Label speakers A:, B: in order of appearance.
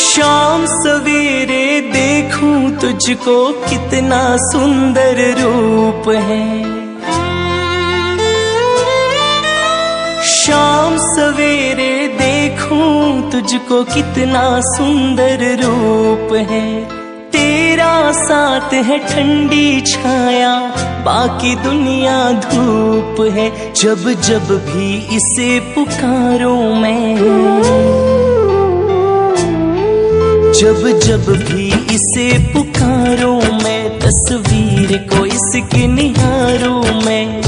A: शाम सवेरे देखूं तुझको कितना सुंदर रूप है। शाम सवेरे देखूं तुझको कितना सुंदर रूप है। तेरा साथ है ठंडी छाया, बाकी दुनिया धूप है। जब जब भी इसे पुकारूं मैं, जब जब भी इसे पुकारूं मैं, तस्वीर को इसकी निहारूं मैं।